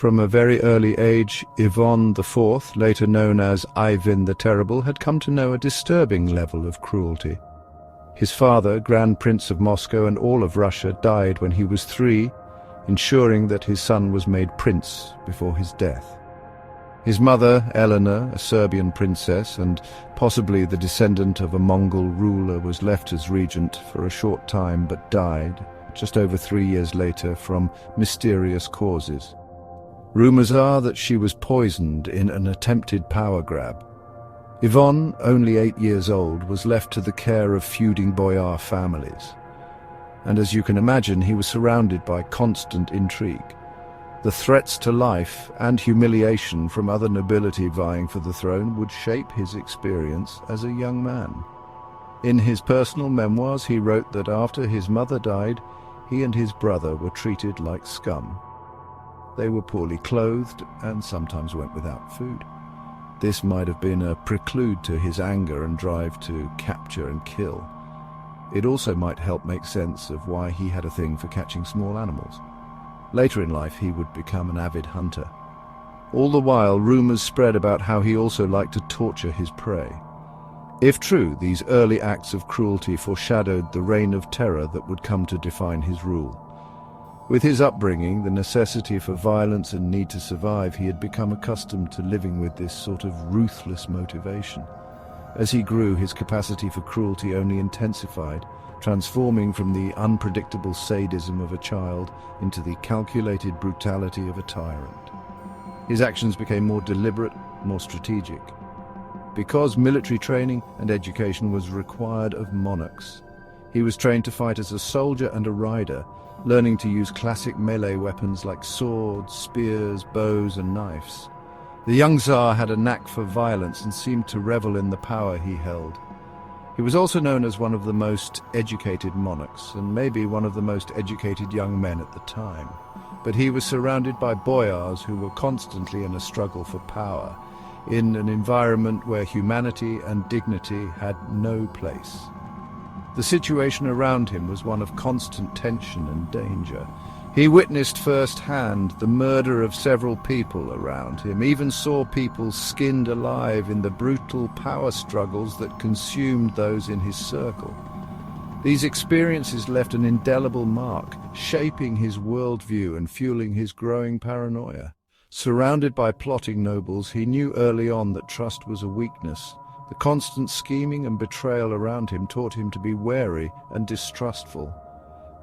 From a very early age, Ivan IV, later known as Ivan the Terrible, had come to know a disturbing level of cruelty. His father, Grand Prince of Moscow and all of Russia, died when he was 3, ensuring that his son was made prince before his death. His mother, Elena, a Serbian princess and possibly the descendant of a Mongol ruler, was left as regent for a short time but died just over 3 years later from mysterious causes. Rumors are that she was poisoned in an attempted power grab. Ivan, only 8 years old, was left to the care of feuding boyar families. And as you can imagine, he was surrounded by constant intrigue. The threats to life and humiliation from other nobility vying for the throne would shape his experience as a young man. In his personal memoirs, he wrote that after his mother died, he and his brother were treated like scum. They were poorly clothed and sometimes went without food. This might have been a prelude to his anger and drive to capture and kill. It also might help make sense of why he had a thing for catching small animals. Later in life, he would become an avid hunter. All the while, rumors spread about how he also liked to torture his prey. If true, these early acts of cruelty foreshadowed the reign of terror that would come to define his rule. With his upbringing, the necessity for violence and need to survive, he had become accustomed to living with this sort of ruthless motivation. As he grew, his capacity for cruelty only intensified, transforming from the unpredictable sadism of a child into the calculated brutality of a tyrant. His actions became more deliberate, more strategic. Because military training and education was required of monarchs, he was trained to fight as a soldier and a rider, learning to use classic melee weapons like swords, spears, bows, and knives. The young Tsar had a knack for violence and seemed to revel in the power he held. He was also known as one of the most educated monarchs, and maybe one of the most educated young men at the time. But he was surrounded by boyars who were constantly in a struggle for power, in an environment where humanity and dignity had no place. The situation around him was one of constant tension and danger. He witnessed firsthand the murder of several people around him, even saw people skinned alive in the brutal power struggles that consumed those in his circle. These experiences left an indelible mark, shaping his worldview and fueling his growing paranoia. Surrounded by plotting nobles, he knew early on that trust was a weakness. The constant scheming and betrayal around him taught him to be wary and distrustful.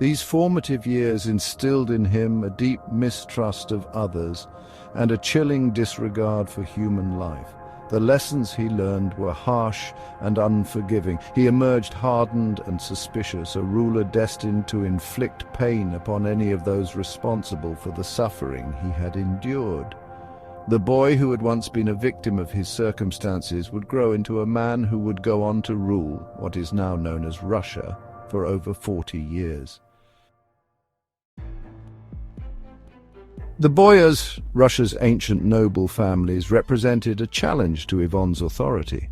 These formative years instilled in him a deep mistrust of others and a chilling disregard for human life. The lessons he learned were harsh and unforgiving. He emerged hardened and suspicious, a ruler destined to inflict pain upon any of those responsible for the suffering he had endured. The boy who had once been a victim of his circumstances would grow into a man who would go on to rule what is now known as Russia for over 40 years. The boyars, Russia's ancient noble families, represented a challenge to Ivan's authority.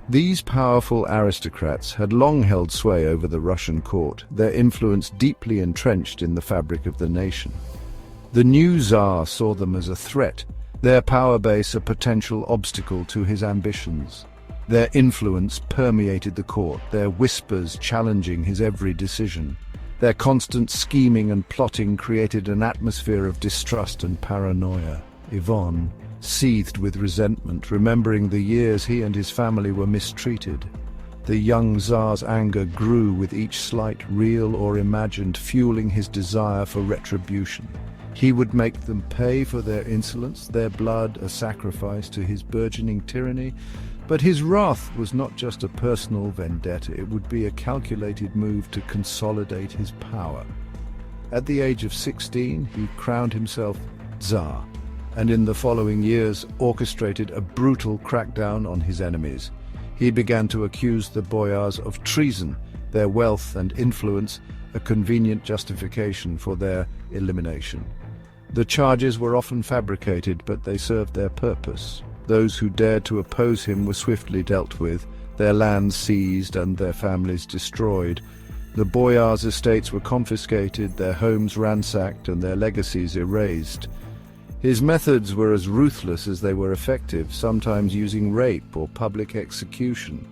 These powerful aristocrats had long held sway over the Russian court, their influence deeply entrenched in the fabric of the nation. The new Tsar saw them as a threat, their power base a potential obstacle to his ambitions. Their influence permeated the court, their whispers challenging his every decision. Their constant scheming and plotting created an atmosphere of distrust and paranoia. Ivan seethed with resentment, remembering the years he and his family were mistreated. The young Tsar's anger grew with each slight, real or imagined, fueling his desire for retribution. He would make them pay for their insolence, their blood a sacrifice to his burgeoning tyranny. But his wrath was not just a personal vendetta, it would be a calculated move to consolidate his power. At the age of 16, he crowned himself Tsar, and in the following years orchestrated a brutal crackdown on his enemies. He began to accuse the boyars of treason, their wealth and influence a convenient justification for their elimination. The charges were often fabricated, but they served their purpose. Those who dared to oppose him were swiftly dealt with, their lands seized and their families destroyed. The boyars' estates were confiscated, their homes ransacked and their legacies erased. His methods were as ruthless as they were effective, sometimes using rape or public execution,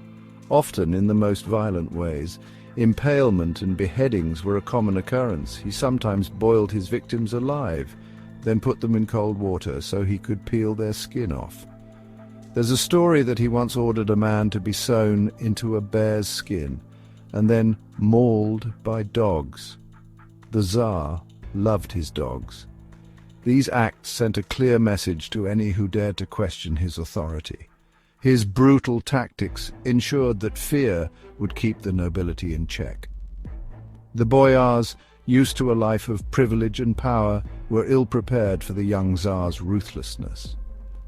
often in the most violent ways. Impalement and beheadings were a common occurrence. He sometimes boiled his victims alive, then put them in cold water so he could peel their skin off. There's a story that he once ordered a man to be sewn into a bear's skin and then mauled by dogs. The Tsar loved his dogs. These acts sent a clear message to any who dared to question his authority. His brutal tactics ensured that fear would keep the nobility in check. The boyars, used to a life of privilege and power, were ill-prepared for the young Tsar's ruthlessness.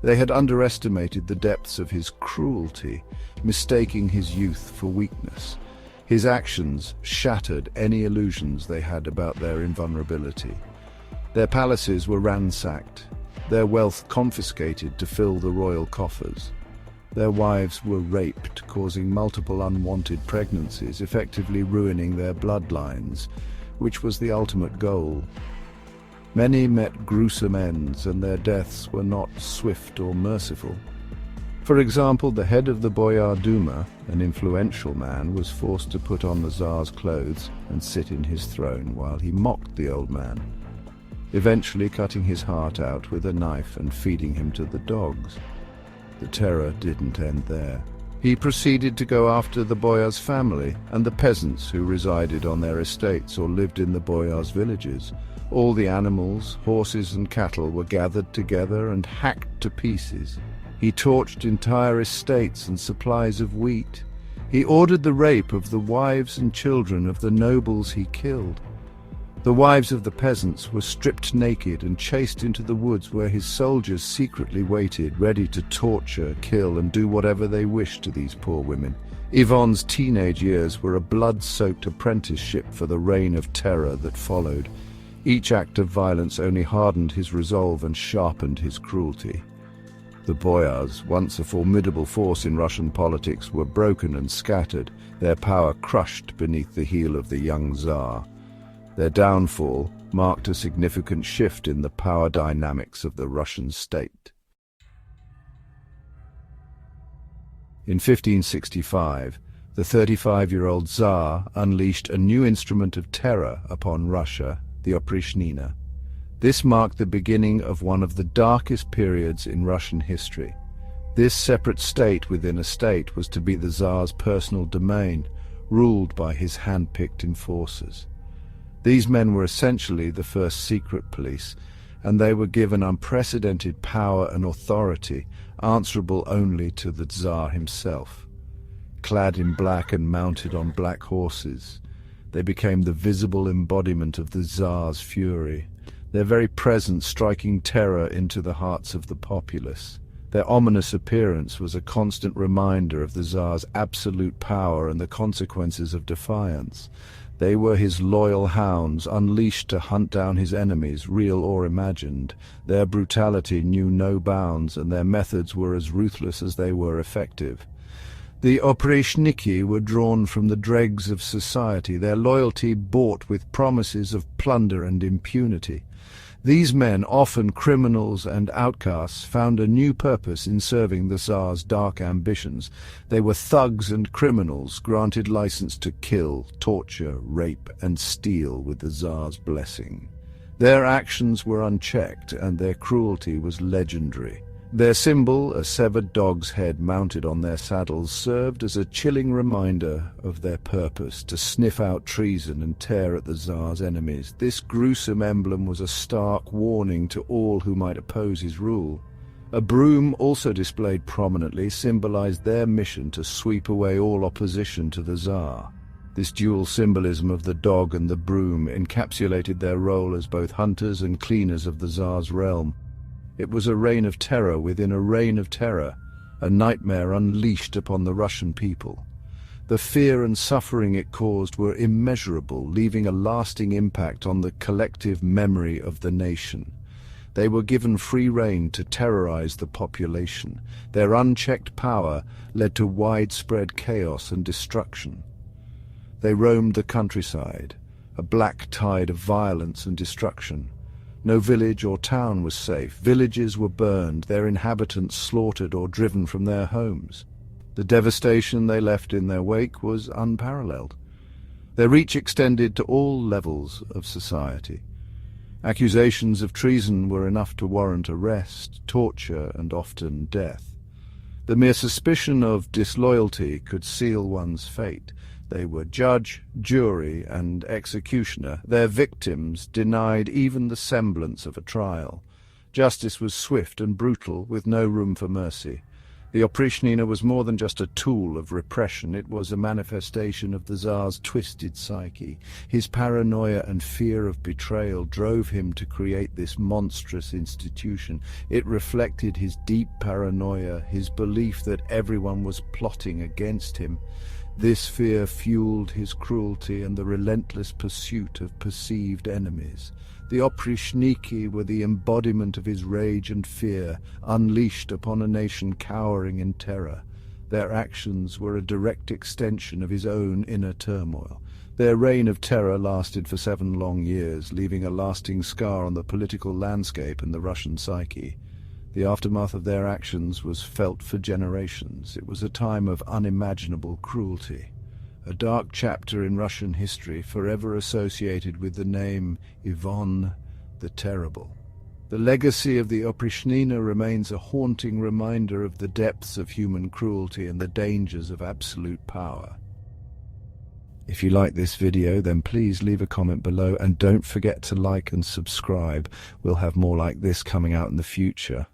They had underestimated the depths of his cruelty, mistaking his youth for weakness. His actions shattered any illusions they had about their invulnerability. Their palaces were ransacked, their wealth confiscated to fill the royal coffers. Their wives were raped, causing multiple unwanted pregnancies, effectively ruining their bloodlines, which was the ultimate goal. Many met gruesome ends, and their deaths were not swift or merciful. For example, the head of the Boyar Duma, an influential man, was forced to put on the Tsar's clothes and sit in his throne while he mocked the old man, eventually cutting his heart out with a knife and feeding him to the dogs. The terror didn't end there. He proceeded to go after the boyar's family and the peasants who resided on their estates or lived in the boyar's villages. All the animals, horses and cattle were gathered together and hacked to pieces. He torched entire estates and supplies of wheat. He ordered the rape of the wives and children of the nobles he killed. The wives of the peasants were stripped naked and chased into the woods where his soldiers secretly waited, ready to torture, kill, and do whatever they wished to these poor women. Ivan's teenage years were a blood-soaked apprenticeship for the reign of terror that followed. Each act of violence only hardened his resolve and sharpened his cruelty. The boyars, once a formidable force in Russian politics, were broken and scattered, their power crushed beneath the heel of the young Tsar. Their downfall marked a significant shift in the power dynamics of the Russian state. In 1565, the 35-year-old Tsar unleashed a new instrument of terror upon Russia, the Oprichnina. This marked the beginning of one of the darkest periods in Russian history. This separate state within a state was to be the Tsar's personal domain, ruled by his hand-picked enforcers. These men were essentially the first secret police, and they were given unprecedented power and authority, answerable only to the Tsar himself. Clad in black and mounted on black horses, they became the visible embodiment of the Tsar's fury, their very presence striking terror into the hearts of the populace. Their ominous appearance was a constant reminder of the Tsar's absolute power and the consequences of defiance. They were his loyal hounds, unleashed to hunt down his enemies, real or imagined. Their brutality knew no bounds, and their methods were as ruthless as they were effective. The oprichniki were drawn from the dregs of society, their loyalty bought with promises of plunder and impunity. These men, often criminals and outcasts, found a new purpose in serving the Tsar's dark ambitions. They were thugs and criminals, granted license to kill, torture, rape, and steal with the Tsar's blessing. Their actions were unchecked, and their cruelty was legendary. Their symbol, a severed dog's head mounted on their saddles, served as a chilling reminder of their purpose, to sniff out treason and tear at the Tsar's enemies. This gruesome emblem was a stark warning to all who might oppose his rule. A broom, also displayed prominently, symbolized their mission to sweep away all opposition to the Tsar. This dual symbolism of the dog and the broom encapsulated their role as both hunters and cleaners of the Tsar's realm. It was a reign of terror within a reign of terror, a nightmare unleashed upon the Russian people. The fear and suffering it caused were immeasurable, leaving a lasting impact on the collective memory of the nation. They were given free rein to terrorize the population. Their unchecked power led to widespread chaos and destruction. They roamed the countryside, a black tide of violence and destruction. No village or town was safe. Villages were burned, their inhabitants slaughtered or driven from their homes. The devastation they left in their wake was unparalleled. Their reach extended to all levels of society. Accusations of treason were enough to warrant arrest, torture, and often death. The mere suspicion of disloyalty could seal one's fate. They were judge, jury, and executioner, their victims denied even the semblance of a trial. Justice was swift and brutal, with no room for mercy. The Oprichnina was more than just a tool of repression, it was a manifestation of the Tsar's twisted psyche. His paranoia and fear of betrayal drove him to create this monstrous institution. It reflected his deep paranoia, his belief that everyone was plotting against him. This fear fueled his cruelty and the relentless pursuit of perceived enemies. The Oprichniki were the embodiment of his rage and fear, unleashed upon a nation cowering in terror. Their actions were a direct extension of his own inner turmoil. Their reign of terror lasted for 7 long years, leaving a lasting scar on the political landscape and the Russian psyche. The aftermath of their actions was felt for generations. It was a time of unimaginable cruelty. A dark chapter in Russian history forever associated with the name Ivan the Terrible. The legacy of the Oprichnina remains a haunting reminder of the depths of human cruelty and the dangers of absolute power. If you like this video, then please leave a comment below and don't forget to like and subscribe. We'll have more like this coming out in the future.